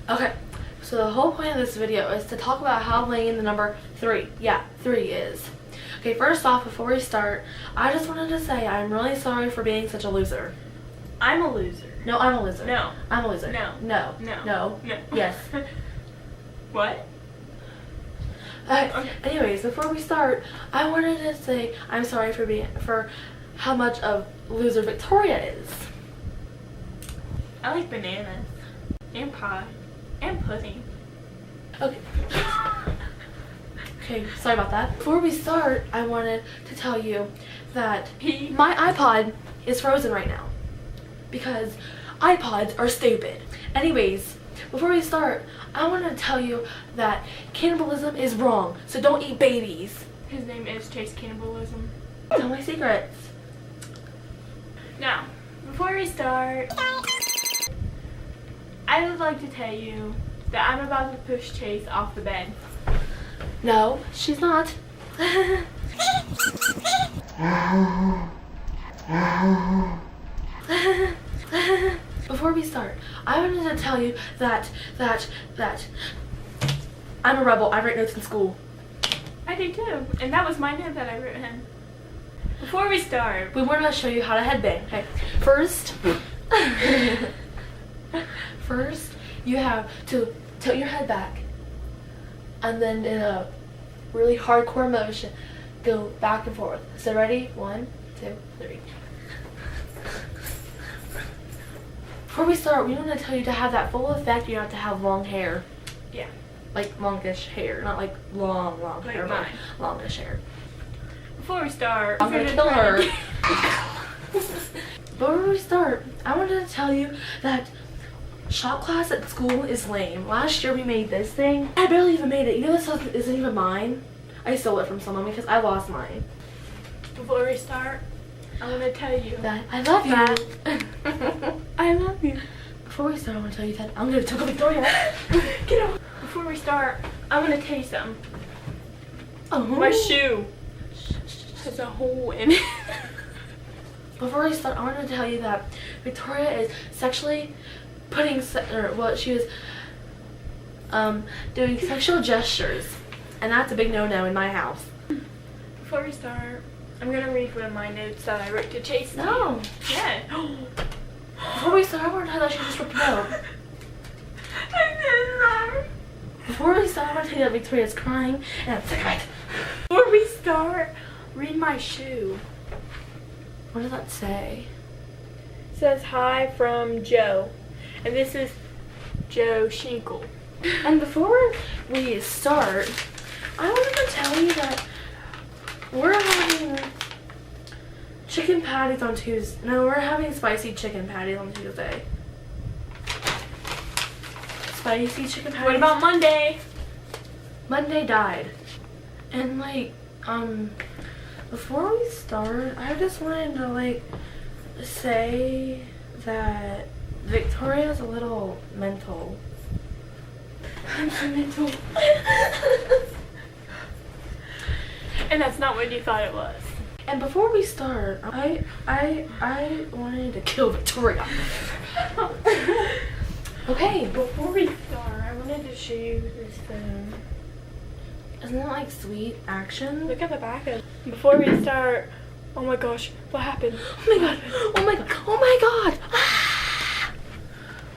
Okay, so the whole point of this video is to talk about how lame the number 3, yeah, 3 is. Okay, first off, before we start, I just wanted to say I'm really sorry for being such a loser. I'm a loser. No, I'm a loser. No. I'm a loser. No. No. No. No. No. Yes. What? Okay. Anyways, before we start, I wanted to say I'm sorry for how much of loser Victoria is. I like bananas. And pie. And pudding. Okay. Okay, sorry about that. Before we start, I wanted to tell you that my iPod is frozen right now because iPods are stupid. Anyways, before we start, I want to tell you that cannibalism is wrong, so don't eat babies. His name is Chase Cannibalism. Tell my secrets. Now, before we start, I would like to tell you that I'm about to push Chase off the bed. No, she's not. Before we start, I wanted to tell you that I'm a rebel. I write notes in school. I do too, and that was my note that I wrote him. Before we start, we want to show you how to headbang. Okay, first, you have to tilt your head back, and then in a really hardcore motion, go back and forth. So ready? 1, 2, 3. Before we start, we want to tell you to have that full effect, you have to have long hair. yeah, Like longish hair, not like long like hair, mine. but longish hair. Before we start, I'm gonna kill her. Before we start, I wanted to tell you that shop class at school is lame. Last year we made this thing. I barely even made it. You know this isn't even mine. I stole it from someone because I lost mine. Before we start, I want to tell you That I love you. I love you. Before we start, I want to tell you that I'm gonna tickle Victoria. Get out. Before we start, I want to tell you something. Oh. My shoe has a hole in it. Before we start, I want to tell you that Victoria is sexually putting, she was doing sexual gestures, and that's a big no-no in my house. Before we start, I'm gonna read one of my notes that I wrote to Chase. No. Yeah. Before we start, I want to tell you that she just ripped a note. I'm so sorry. Before we start, I want to tell you that Victoria's crying, and I'm sick of it. Before we start, read my shoe. What does that say? It says hi from Joe, and this is Joe Shinkle. And before we start, I wanted to tell you that we're having chicken patties on Tuesday. No, we're having spicy chicken patties on Tuesday. Spicy chicken patties. What about Monday? Monday died. And before we start, I just wanted to say that Victoria's a little mental. I'm so mental. And that's not what you thought it was. And before we start, I wanted to kill Victoria. Okay, Before we start, I wanted to show you this phone. isn't that like sweet action? Look at the back of it. Before we start, oh my gosh, what happened? Oh my god! Oh my god! Oh my god!